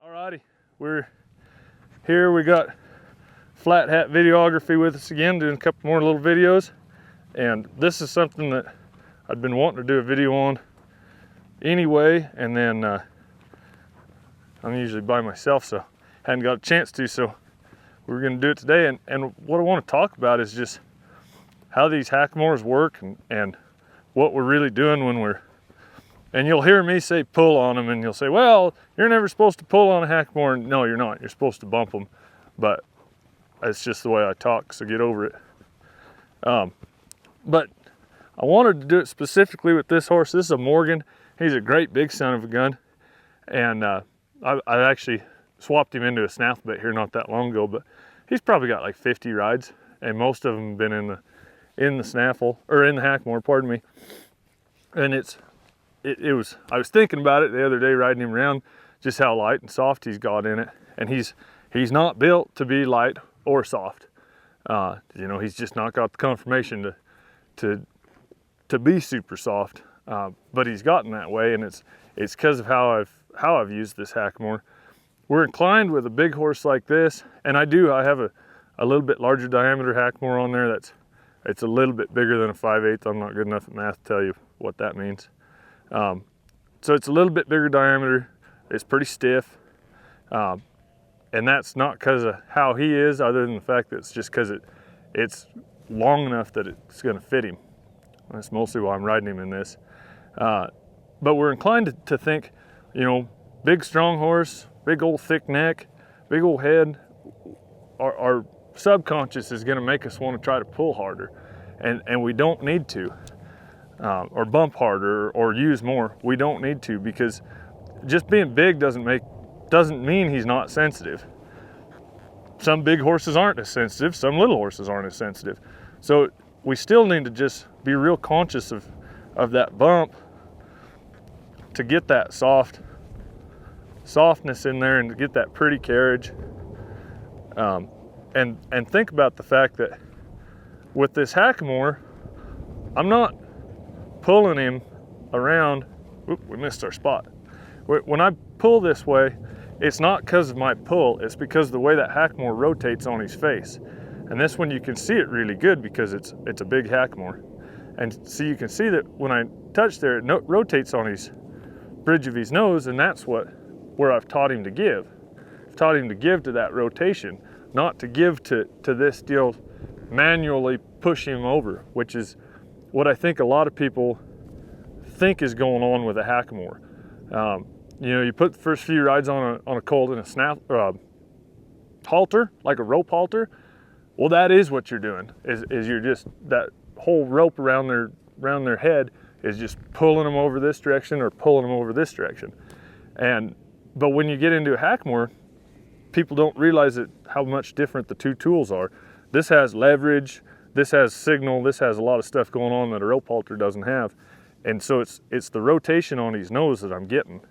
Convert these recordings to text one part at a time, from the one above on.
Alrighty, we're here. We got Flat Hat Videography with us again, doing a couple more little videos. And this is something that I've been wanting to do a video on anyway, and then I'm usually by myself, so hadn't got a chance to, so we're gonna do it today. And what I want to talk about is just how these Hackamores work and what we're really doing when we're, and you'll hear me say pull on them, and you'll say, well, you're never supposed to pull on a Hackamore. No, you're not. You're supposed to bump them, but it's just the way I talk, so get over it. But I wanted to do it specifically with this horse. This is a Morgan. He's a great big son of a gun, and I actually swapped him into a snaffle bit here not that long ago, but he's probably got like 50 rides, and most of them have been in the snaffle, or in the Hackamore, pardon me. And I was thinking about it the other day riding him around, just how light and soft he's got in it. And he's not built to be light or soft. You know, he's just not got the conformation to be super soft. But he's gotten that way, and it's because of how I've used this Hackamore. We're inclined with a big horse like this, and I have a little bit larger diameter Hackamore on there. It's a little bit bigger than a 5/8. I'm not good enough at math to tell you what that means. So it's a little bit bigger diameter. It's pretty stiff, and that's not because of how he is, other than the fact that it's just because it's long enough that it's going to fit him. That's mostly why I'm riding him in this. But we're inclined to think, you know, big strong horse, big old thick neck, big old head. Our subconscious is going to make us want to try to pull harder, and we don't need to. Or bump harder or use more. We don't need to, because just being big doesn't mean he's not sensitive. Some big horses aren't as sensitive, some little horses aren't as sensitive. So we still need to just be real conscious of that bump to get that softness in there and to get that pretty carriage. And think about the fact that with this Hackamore, I'm not pulling him around. Oop, we missed our spot. When I pull this way, it's not because of my pull, it's because of the way that Hackamore rotates on his face. And this one you can see it really good because it's a big Hackamore. And so you can see that when I touch there, it rotates on his bridge of his nose, and that's where I've taught him to give. I've taught him to give to that rotation, not to give to this deal, manually push him over, which is what I think a lot of people think is going on with a Hackamore. You know, you put the first few rides on a colt in a halter, like a rope halter. Well, that is what you're doing. Is you're just, that whole rope around their head is just pulling them over this direction or pulling them over this direction. But when you get into a Hackamore, people don't realize how much different the two tools are. This has leverage. This has signal, this has a lot of stuff going on that a rope halter doesn't have. And so it's the rotation on his nose that I'm getting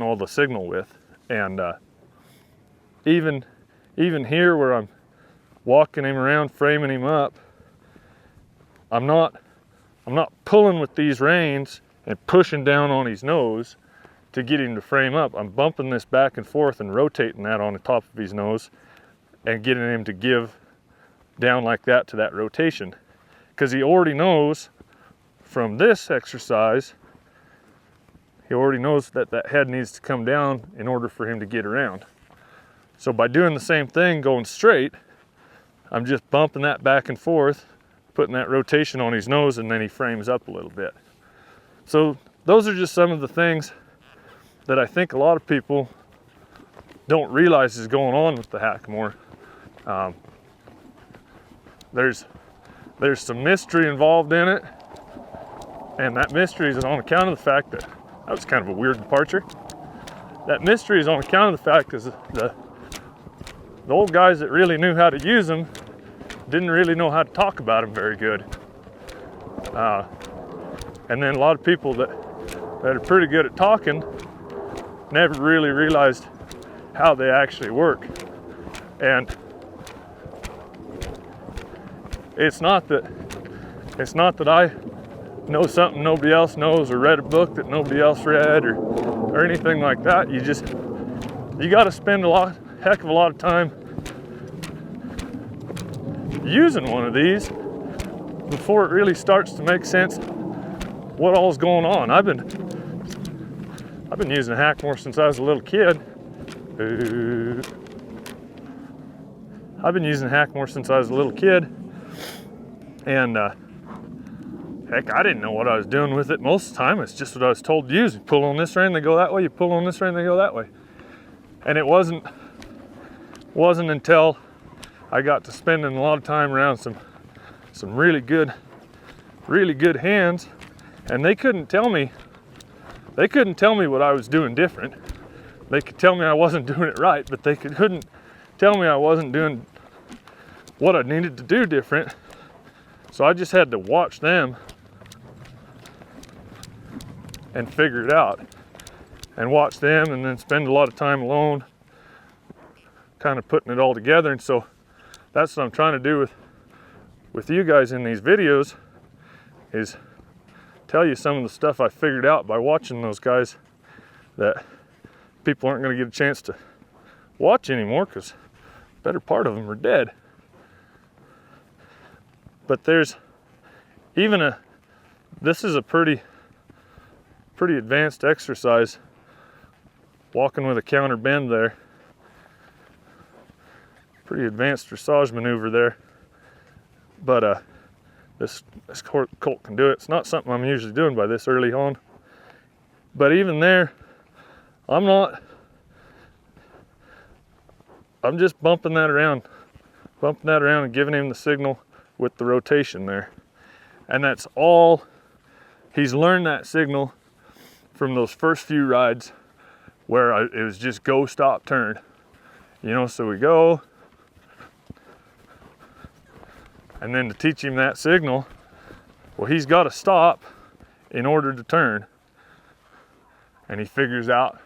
all the signal with. And even here where I'm walking him around, framing him up, I'm not pulling with these reins and pushing down on his nose to get him to frame up. I'm bumping this back and forth and rotating that on the top of his nose and getting him to give down like that to that rotation, because he already knows from this exercise, he already knows that head needs to come down in order for him to get around. So by doing the same thing, going straight, I'm just bumping that back and forth, putting that rotation on his nose, and then he frames up a little bit. So those are just some of the things that I think a lot of people don't realize is going on with the Hackamore. There's some mystery involved in it, and that mystery is on account of the fact that was kind of a weird departure. That mystery is on account of the fact is the old guys that really knew how to use them didn't really know how to talk about them very good. And then a lot of people that are pretty good at talking never really realized how they actually work. And it's not that I know something nobody else knows or read a book that nobody else read or anything like that. you got to spend heck of a lot of time using one of these before it really starts to make sense what all's going on. I've been using a Hackamore since I was a little kid. I've been using Hackamore since I was a little kid, and heck, I didn't know what I was doing with it most of the time. It's just what I was told to use. You pull on this rein, they go that way. You pull on this rein, they go that way. And it wasn't until I got to spending a lot of time around some really good hands, and they couldn't tell me what I was doing different. They could tell me I wasn't doing it right, but they couldn't tell me I wasn't doing what I needed to do different. So I just had to watch them and figure it out, and watch them, and then spend a lot of time alone kind of putting it all together. And so that's what I'm trying to do with you guys in these videos, is tell you some of the stuff I figured out by watching those guys that people aren't going to get a chance to watch anymore because the better part of them are dead. But there's even this is a pretty advanced exercise, walking with a counter bend there. Pretty advanced dressage maneuver there. But this colt can do it. It's not something I'm usually doing by this early on. But even there, I'm just bumping that around and giving him the signal with the rotation there. And that's all. He's learned that signal from those first few rides where it was just go, stop, turn. You know, so we go. And then to teach him that signal, well, he's got to stop in order to turn. And he figures out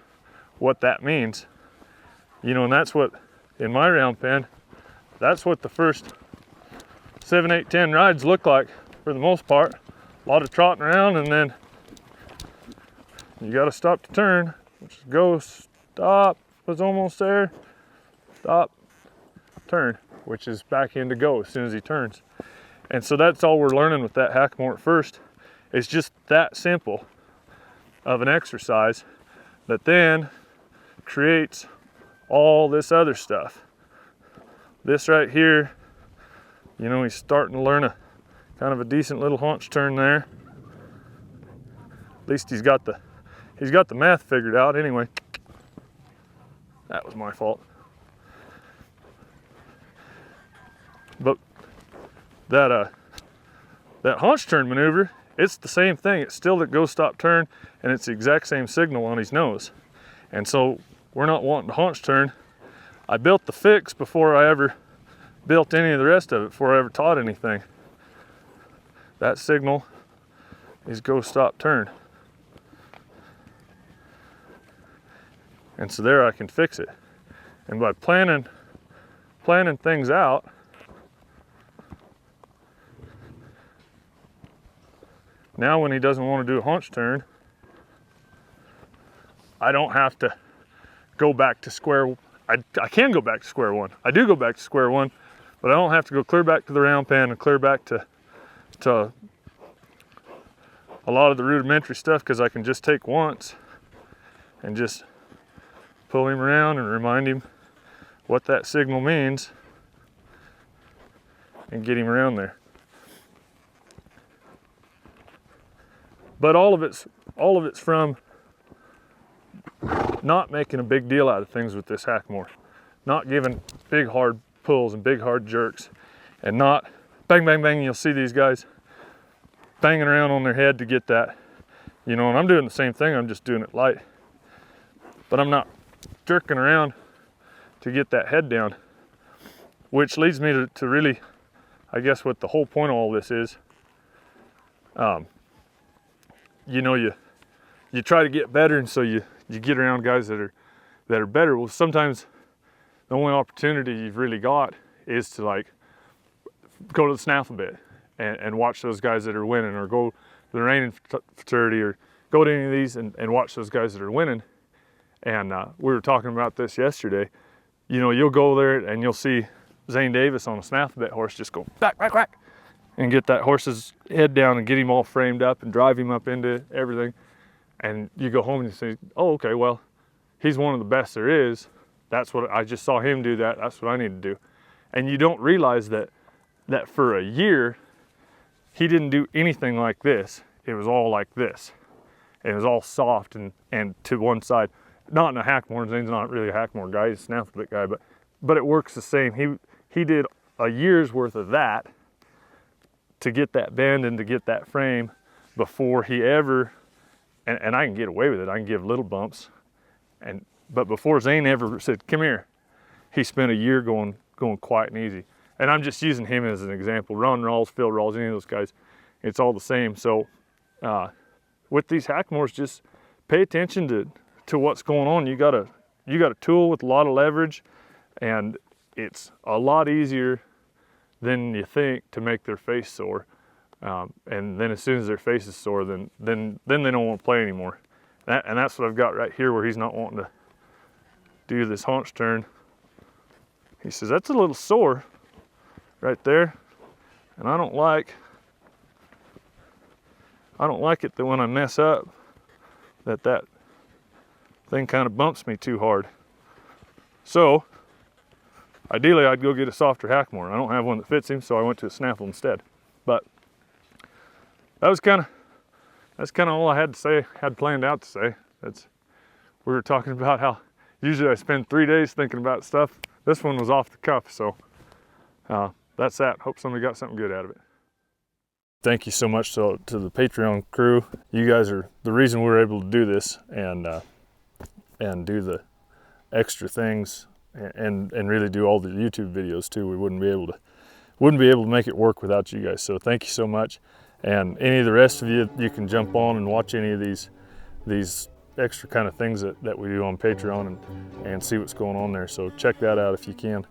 what that means. You know, and that's what, in my round pen, that's what the first 7, 8, 10 rides look like for the most part. A lot of trotting around, and then you got to stop to turn, which is go, stop, was almost there, stop, turn, which is back into go as soon as he turns. And so that's all we're learning with that Hackamore at first. It's just that simple of an exercise that then creates all this other stuff. This right here, you know, he's starting to learn a kind of a decent little haunch turn there. At least he's got the math figured out anyway. That was my fault. But that haunch turn maneuver, it's the same thing. It's still the go, stop, turn, and it's the exact same signal on his nose. And so we're not wanting to haunch turn. I built the fix before I ever built any of the rest of it, before I ever taught anything. That signal is go, stop, turn. And so there I can fix it. And by planning things out, now when he doesn't want to do a haunch turn, I don't have to go back to square. I can go back to square one. I do go back to square one, but I don't have to go clear back to the round pen and clear back to a lot of the rudimentary stuff, because I can just take once and just pull him around and remind him what that signal means and get him around there. But all of it's from not making a big deal out of things with this Hackamore, not giving big hard pulls and big hard jerks, and not bang bang bang. You'll see these guys banging around on their head to get that, you know, and I'm doing the same thing. I'm just doing it light, but I'm not jerking around to get that head down, which leads me to really, I guess, what the whole point of all this is. You know, you try to get better, and so you get around guys that are better. Well, sometimes the only opportunity you've really got is to like go to the snaffle bit and watch those guys that are winning, or go to the reining fraternity, or go to any of these and watch those guys that are winning. And we were talking about this yesterday. You know, you'll go there and you'll see Zane Davis on a snaffle bit horse just go whack, whack, whack, and get that horse's head down and get him all framed up and drive him up into everything. And you go home and you say, oh, okay, well, he's one of the best there is. That's what I just saw him do that. That's what I need to do. And you don't realize that for a year, he didn't do anything like this. It was all like this. It was all soft and to one side. Not in a Hackamore. Zane's not really a Hackamore guy. He's a snaffle bit guy, but it works the same. He did a year's worth of that to get that bend and to get that frame before he ever, and I can get away with it. I can give little bumps, but before Zane ever said, come here, he spent a year going quiet and easy. And I'm just using him as an example. Ron Rawls, Phil Rawls, any of those guys, it's all the same. So with these Hackamores, just pay attention to what's going on. You got a tool with a lot of leverage, and it's a lot easier than you think to make their face sore. And then as soon as their face is sore, then they don't want to play anymore. And that's what I've got right here, where he's not wanting to do this haunch turn. He says, that's a little sore right there. And I don't like it that when I mess up, that thing kind of bumps me too hard. So ideally I'd go get a softer Hackamore. I don't have one that fits him, so I went to a snaffle instead. But that's kind of all I had to say, had planned out to say. We were talking about how usually I spend 3 days thinking about stuff. This one was off the cuff, so that's that. Hope somebody got something good out of it. Thank you so much to the Patreon crew. You guys are the reason we're able to do this and do the extra things and really do all the YouTube videos too. We wouldn't be able to make it work without you guys. So thank you so much. And any of the rest of you, you can jump on and watch any of these extra kind of things that we do on Patreon and see what's going on there. So check that out if you can.